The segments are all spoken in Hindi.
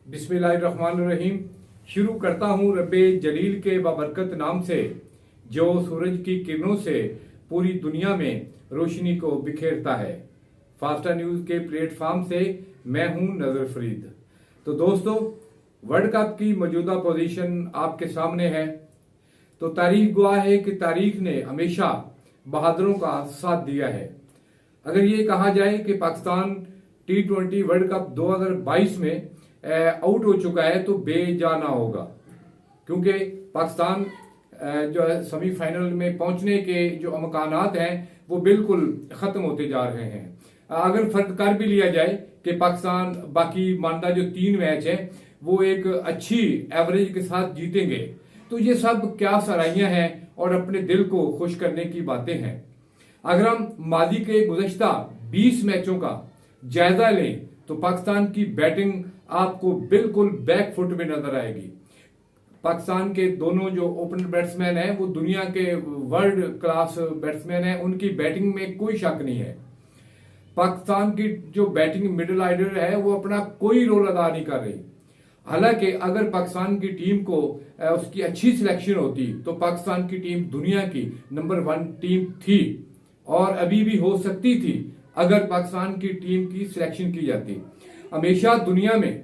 बिस्मिल्लाहिर्रहमानिर्रहीम। शुरू करता हूँ रब्बे जलील के बाबरकत नाम से, जो सूरज की किरणों से पूरी दुनिया में रोशनी को बिखेरता है। फास्टा न्यूज़ के प्लेटफॉर्म से मैं हूँ नजर फरीद। तो दोस्तों, वर्ल्ड कप की मौजूदा पोजीशन आपके सामने है। तो तारीख गवाह है कि तारीख ने हमेशा बहादुरों का साथ दिया है। अगर ये कहा जाए कि पाकिस्तान T20 वर्ल्ड कप 2022 में आउट हो चुका है तो बेजाना होगा, क्योंकि पाकिस्तान जो है सेमीफाइनल में पहुंचने के जो अमकानात हैं वो बिल्कुल खत्म होते जा रहे हैं। अगर फर्क कर भी लिया जाए कि पाकिस्तान बाकी मानदा जो 3 मैच है वो एक अच्छी एवरेज के साथ जीतेंगे, तो ये सब क्या सराहियां हैं और अपने दिल को खुश करने की बातें हैं। अगर हम मादी के गुज़श्ता 20 मैचों का जायजा लें तो पाकिस्तान की बैटिंग आपको बिल्कुल बैक फुट में नजर आएगी। पाकिस्तान के दोनों जो ओपनर बैट्समैन हैं वो दुनिया के वर्ल्ड क्लास बैट्समैन हैं, उनकी बैटिंग में कोई शक नहीं है। पाकिस्तान की जो बैटिंग मिडिल ऑर्डर है वो अपना कोई रोल अदा नहीं कर रही। हालांकि अगर पाकिस्तान की टीम को उसकी अच्छी सिलेक्शन होती तो पाकिस्तान की टीम दुनिया की नंबर 1 टीम थी और अभी भी हो सकती थी अगर पाकिस्तान की टीम की सिलेक्शन की जाती। हमेशा दुनिया में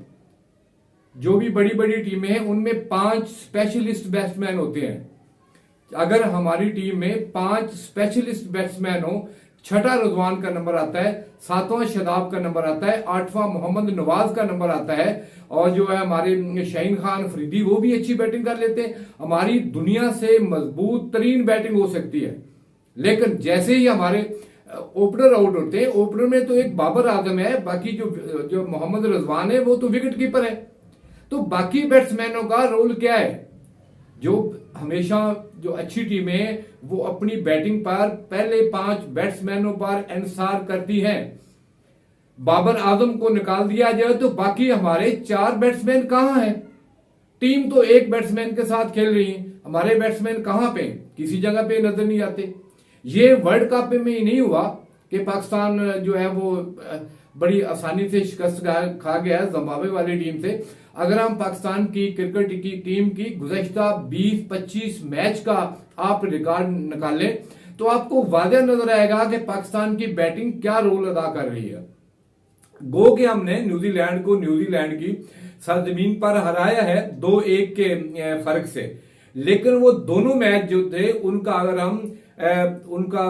जो भी बड़ी बड़ी टीमें हैं उनमें 5 स्पेशलिस्ट बैट्समैन होते हैं। अगर हमारी टीम में 5 स्पेशलिस्ट बैट्समैन हो, 6ठा रिजवान का नंबर आता है, 7वां शादाब का नंबर आता है, 8वां मोहम्मद नवाज का नंबर आता है, और जो है हमारे शाहीन खान अफरीदी वो भी अच्छी बैटिंग कर लेते हैं। हमारी दुनिया से मजबूत तरीन बैटिंग हो सकती है। लेकिन जैसे ही हमारे ओपनर आउट होते हैं, ओपनर में तो एक बाबर आजम है, बाकी जो मोहम्मद रिजवान है वो तो विकेट कीपर है। तो बाकी बैट्समैनों का रोल क्या है? जो हमेशा जो अच्छी टीमें हैं वो अपनी बैटिंग पर पहले 5 बैट्समैनों पर इंसार करती हैं। बाबर आजम को निकाल दिया जाए तो बाकी हमारे 4 बैट्समैन कहां हैं? टीम तो एक बैट्समैन के साथ खेल रही है, हमारे बैट्समैन कहां पे? किसी जगह पे नजर नहीं आते। ये वर्ल्ड कप में ही नहीं हुआ कि पाकिस्तान जो है वो बड़ी आसानी से शिकस्त खा गया है जिम्बाब्वे वाली टीम से। अगर हम पाकिस्तान की क्रिकेट की टीम की गुज़श्ता 20-25 मैच का आप रिकॉर्ड निकालें तो आपको वाज़ेह नजर आएगा कि पाकिस्तान की बैटिंग क्या रोल अदा कर रही है। गो के हमने न्यूजीलैंड को न्यूजीलैंड की सरजमीन पर हराया है 2-1 के फर्क से, लेकिन वो दोनों मैच जो थे उनका अगर हम उनका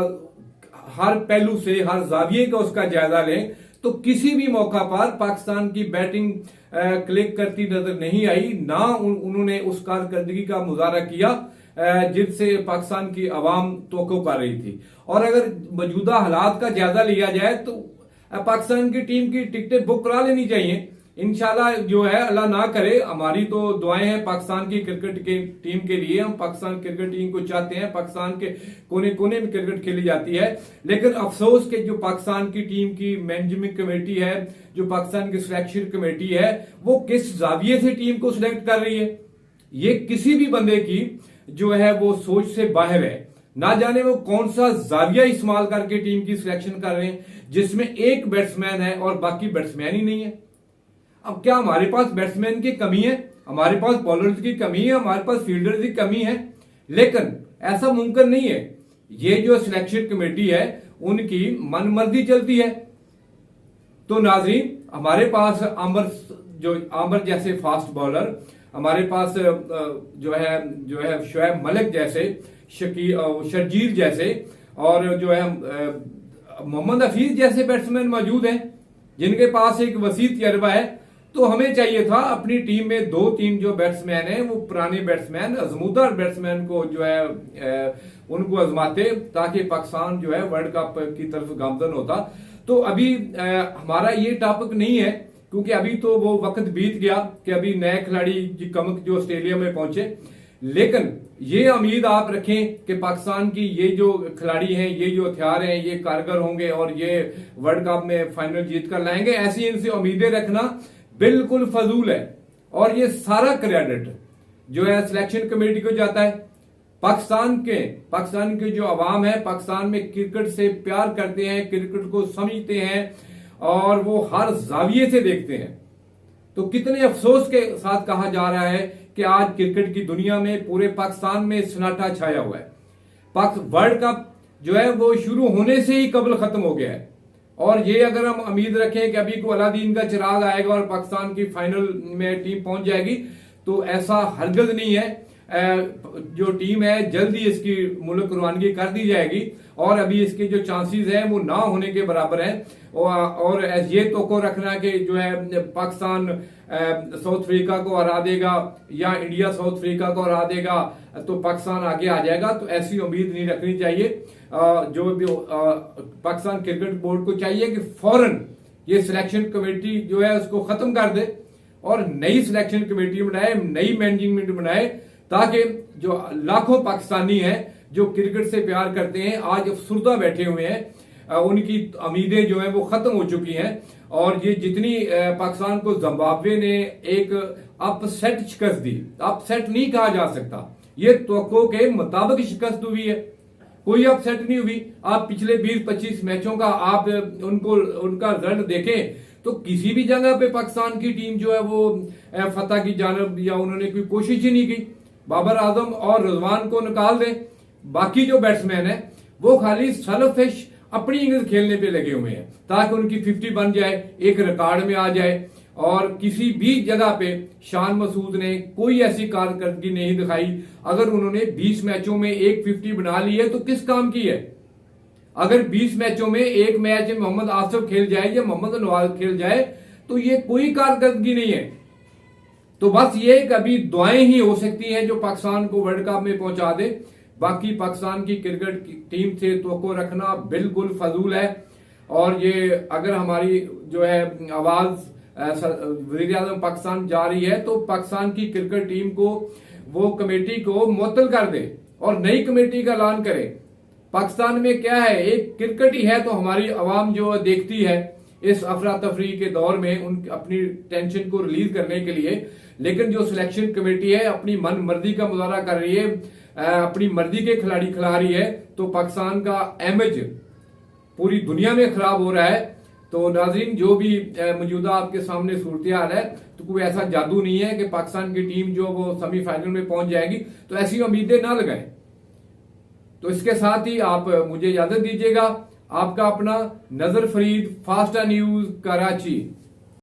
हर पहलू से, हर जाविये का उसका जायजा लें तो किसी भी मौका पर पाकिस्तान की बैटिंग क्लिक करती नजर नहीं आई। ना उन्होंने उस कारकर्दगी का मुजाहरा किया जिससे पाकिस्तान की आवाम तवक्को कर रही थी। और अगर मौजूदा हालात का जायजा लिया जाए तो पाकिस्तान की टीम की टिकटें बुक करा लेनी चाहिए। इंशाल्लाह जो है, अल्लाह ना करे, हमारी तो दुआएं हैं पाकिस्तान की क्रिकेट की टीम के लिए। हम पाकिस्तान क्रिकेट टीम को चाहते हैं, पाकिस्तान के कोने कोने में क्रिकेट खेली जाती है। लेकिन अफसोस के जो पाकिस्तान की टीम की मैनेजमेंट कमेटी है, जो पाकिस्तान की सिलेक्शन कमेटी है, वो किस जाविये से टीम को सिलेक्ट कर रही है, ये किसी भी बंदे की जो है वो सोच से बाहर है। ना जाने वो कौन सा जाविया इस्तेमाल करके टीम की सिलेक्शन कर रहे हैं जिसमें एक बैट्समैन है और बाकी बैट्समैन ही नहीं है। अब क्या हमारे पास बैट्समैन की कमी है? हमारे पास बॉलर्स की कमी है, हमारे पास फील्डर्स की कमी है, लेकिन ऐसा मुमकिन नहीं है। ये जो सिलेक्शन कमेटी है उनकी मनमर्जी चलती है। तो नाजरीन, हमारे पास आमर जैसे फास्ट बॉलर, हमारे पास जो है शोएब मलिक जैसे, शर्जील जैसे, और जो है मोहम्मद हफीज जैसे बैट्समैन मौजूद हैं जिनके पास एक वसी तजर्बा है। तो हमें चाहिए था अपनी टीम में 2-3 जो बैट्समैन हैं वो पुराने बैट्समैन, आजमूदा बैट्समैन को जो है उनको आजमाते, ताकि पाकिस्तान जो है वर्ल्ड कप की तरफ गामजन होता। तो अभी हमारा ये टॉपिक नहीं है, क्योंकि अभी तो वो वक्त बीत गया कि अभी नए खिलाड़ी की कमक जो ऑस्ट्रेलिया में पहुंचे। लेकिन ये उम्मीद आप रखें कि पाकिस्तान की ये जो खिलाड़ी हैं, ये जो हथियार हैं, ये कारगर होंगे और ये वर्ल्ड कप में फाइनल जीत कर लाएंगे। ऐसी इनसे उम्मीदें रखना बिल्कुल फजूल है। और ये सारा क्रेडिट जो है सिलेक्शन कमेटी को जाता है। पाकिस्तान के जो अवाम है, पाकिस्तान में क्रिकेट से प्यार करते हैं, क्रिकेट को समझते हैं और वो हर जाविये से देखते हैं। तो कितने अफसोस के साथ कहा जा रहा है कि आज क्रिकेट की दुनिया में, पूरे पाकिस्तान में सन्नाटा छाया हुआ है। वर्ल्ड कप जो है वो शुरू होने से ही कबल खत्म हो गया है। और ये अगर हम उम्मीद रखें कि अभी को अलादीन का चिराग आएगा और पाकिस्तान की फाइनल में टीम पहुंच जाएगी, तो ऐसा हरगिज़ नहीं है। जो टीम है जल्दी इसकी मुल्क रवानगी कर दी जाएगी और अभी इसके जो चांसेस हैं वो ना होने के बराबर हैं। और ये तो रखना कि जो है पाकिस्तान साउथ अफ्रीका को हरा देगा या इंडिया साउथ अफ्रीका को हरा देगा तो पाकिस्तान आगे आ जाएगा, तो ऐसी उम्मीद नहीं रखनी चाहिए। जो भी पाकिस्तान क्रिकेट बोर्ड को चाहिए कि फौरन ये सिलेक्शन कमेटी जो है उसको खत्म कर दे और नई सिलेक्शन कमेटी बनाए, नई मैनेजमेंट बनाए, ताकि जो लाखों पाकिस्तानी हैं जो क्रिकेट से प्यार करते हैं आज अफसुर्दा बैठे हुए हैं, उनकी उम्मीदें जो हैं वो खत्म हो चुकी हैं। और ये जितनी पाकिस्तान को जिम्बाब्वे ने एक अपसेट शिकस्त दी, अपसेट नहीं कहा जा सकता, ये तवक्को के मुताबिक शिकस्त हुई है, कोई अपसेट नहीं हुई। आप पिछले 20-25 मैचों का आप उनका रिजल्ट देखें तो किसी भी जगह पे पाकिस्तान की टीम जो है वो फतह की जानब या उन्होंने कोई कोशिश ही नहीं की। बाबर आजम और रिजवान को निकाल दें, बाकी जो बैट्समैन है वो खाली सेल्फिश अपनी इनिंग्स खेलने पे लगे हुए हैं ताकि उनकी 50 बन जाए, एक रिकॉर्ड में आ जाए। और किसी भी जगह पे शान मसूद ने कोई ऐसी कारकर्दगी नहीं दिखाई। अगर उन्होंने 20 मैचों में एक 50 बना ली है तो किस काम की है? अगर 20 मैचों में एक मैच मोहम्मद आसिफ खेल जाए या मोहम्मद नवाज खेल जाए तो ये कोई कारकर्दगी नहीं है। तो बस ये कभी दुआएं ही हो सकती हैं जो पाकिस्तान को वर्ल्ड कप में पहुंचा दे। बाकी पाकिस्तान की क्रिकेट की टीम से तवक्को रखना बिल्कुल फजूल है। और ये अगर हमारी जो है आवाज वज़ीर आज़म पाकिस्तान जा रही है तो पाकिस्तान की क्रिकेट टीम को वो कमेटी को मुअत्तल कर दे और नई कमेटी का ऐलान करे। पाकिस्तान में क्या है, एक क्रिकेट ही है तो हमारी आवाम जो देखती है इस अफरा तफरी के दौर में उन अपनी टेंशन को रिलीज करने के लिए। लेकिन जो सिलेक्शन कमेटी है अपनी मन मर्जी का मुजाहरा कर रही है, अपनी मर्जी के खिलाड़ी खिला रही है, तो पाकिस्तान का इमेज पूरी दुनिया में खराब हो रहा है। तो नाज़रीन, जो भी मौजूदा आपके सामने सूरत हाल है, तो कोई ऐसा जादू नहीं है कि पाकिस्तान की टीम जो वो सेमीफाइनल में पहुंच जाएगी, तो ऐसी उम्मीदें ना लगाएं। तो इसके साथ ही आप मुझे इजाजत दीजिएगा। आपका अपना नजर फरीद, फास्टा न्यूज, कराची।